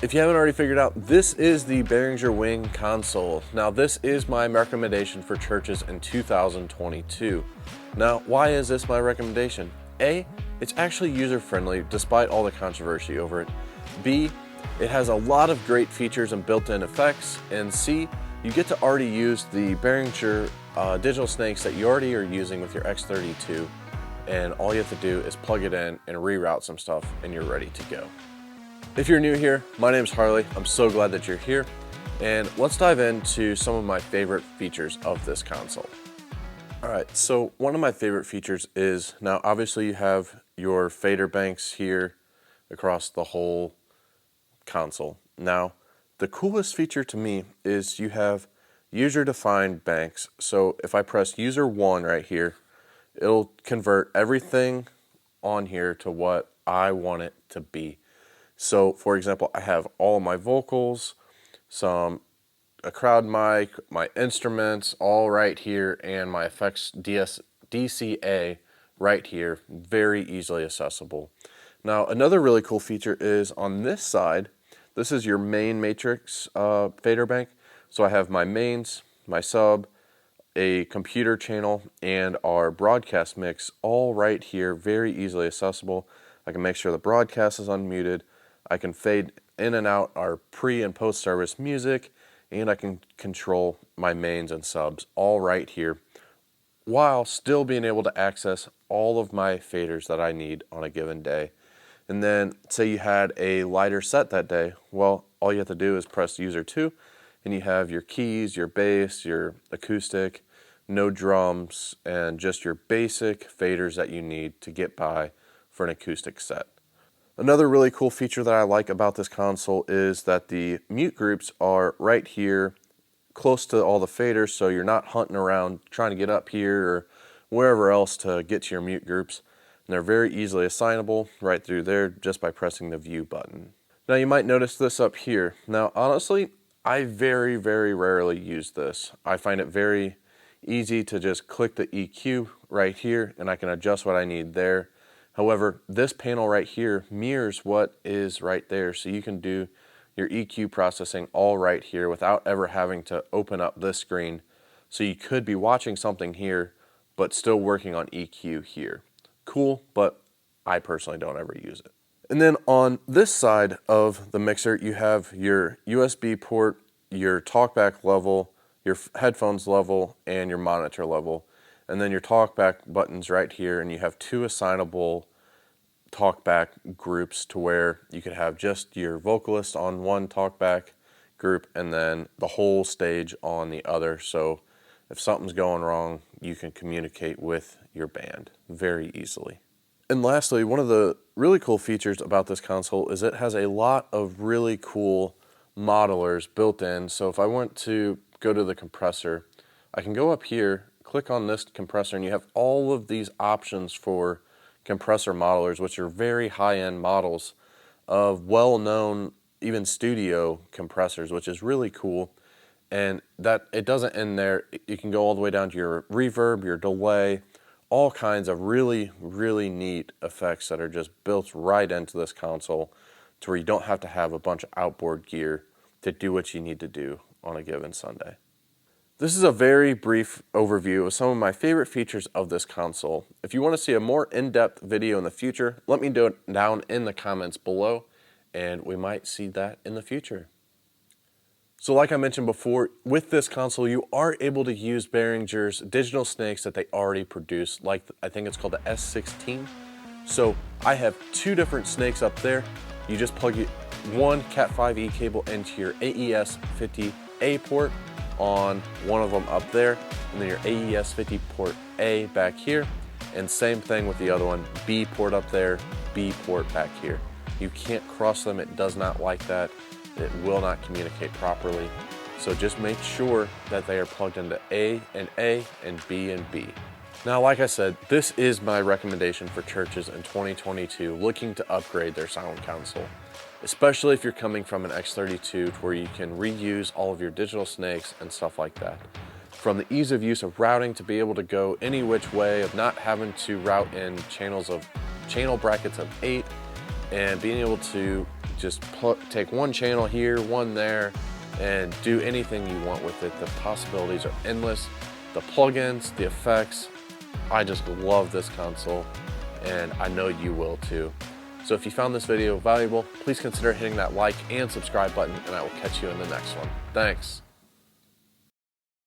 If you haven't already figured out, this is the Behringer Wing console. Now this is my recommendation for churches in 2022. Now why is this my recommendation? A, it's actually user-friendly despite all the controversy over it. B, it has a lot of great features and built-in effects. And C, you get to already use the Behringer digital snakes that you already are using with your X32. And all you have to do is plug it in and reroute some stuff and you're ready to go. If you're new here, my name is Harley. I'm so glad that you're here. And let's dive into some of my favorite features of this console. All right, so one of my favorite features is, now obviously you have your fader banks here across the whole console. Now, the coolest feature to me is you have user-defined banks. So if I press user 1 right here, it'll convert everything on here to what I want it to be. So for example, I have all of my vocals, a crowd mic, my instruments all right here, and my effects DCA right here, very easily accessible. Now another really cool feature is on this side, this is your main matrix fader bank. So I have my mains, my sub, a computer channel, and our broadcast mix all right here, very easily accessible. I can make sure the broadcast is unmuted. I can fade in and out our pre and post service music, and I can control my mains and subs all right here while still being able to access all of my faders that I need on a given day. And then say you had a lighter set that day, well, all you have to do is press user 2 and you have your keys, your bass, your acoustic, no drums, and just your basic faders that you need to get by for an acoustic set. Another really cool feature that I like about this console is that the mute groups are right here close to all the faders, so you're not hunting around trying to get up here or wherever else to get to your mute groups. And they're very easily assignable right through there just by pressing the view button. Now you might notice this up here. Now honestly, I very rarely use this. I find it very easy to just click the EQ right here and I can adjust what I need there. However, this panel right here mirrors what is right there, so you can do your EQ processing all right here without ever having to open up this screen. So you could be watching something here, but still working on EQ here. Cool, but I personally don't ever use it. And then on this side of the mixer, you have your USB port, your talkback level, your headphones level, and your monitor level. And then your talkback buttons right here, and you have 2 assignable talkback groups to where you could have just your vocalist on one talkback group and then the whole stage on the other. So if something's going wrong, you can communicate with your band very easily. And lastly, one of the really cool features about this console is it has a lot of really cool modelers built in. So if I want to go to the compressor, I can go up here, click on this compressor, and you have all of these options for compressor modelers, which are very high-end models of well-known, even studio compressors, which is really cool. And that it doesn't end there. You can go all the way down to your reverb, your delay, all kinds of really neat effects that are just built right into this console to where you don't have to have a bunch of outboard gear to do what you need to do on a given Sunday. This is a very brief overview of some of my favorite features of this console. If you want to see a more in-depth video in the future, let me know it down in the comments below, and we might see that in the future. So like I mentioned before, with this console, you are able to use Behringer's digital snakes that they already produce, like I think it's called the S16. So I have 2 different snakes up there. You just plug one Cat5e cable into your AES50A port on one of them up there, and then your AES50 port A back here, and same thing with the other one, B port up there, B port back here. You can't cross them, it does not like that. It will not communicate properly. So just make sure that they are plugged into A and B and B. Now, like I said, this is my recommendation for churches in 2022 looking to upgrade their sound console, especially if you're coming from an X32 where you can reuse all of your digital snakes and stuff like that. From the ease of use of routing to be able to go any which way, of not having to route in channel brackets of 8, and being able to just take one channel here, one there, and do anything you want with it. The possibilities are endless. The plugins, the effects, I just love this console, and I know you will too. So if you found this video valuable, please consider hitting that like and subscribe button, and I will catch you in the next one. Thanks.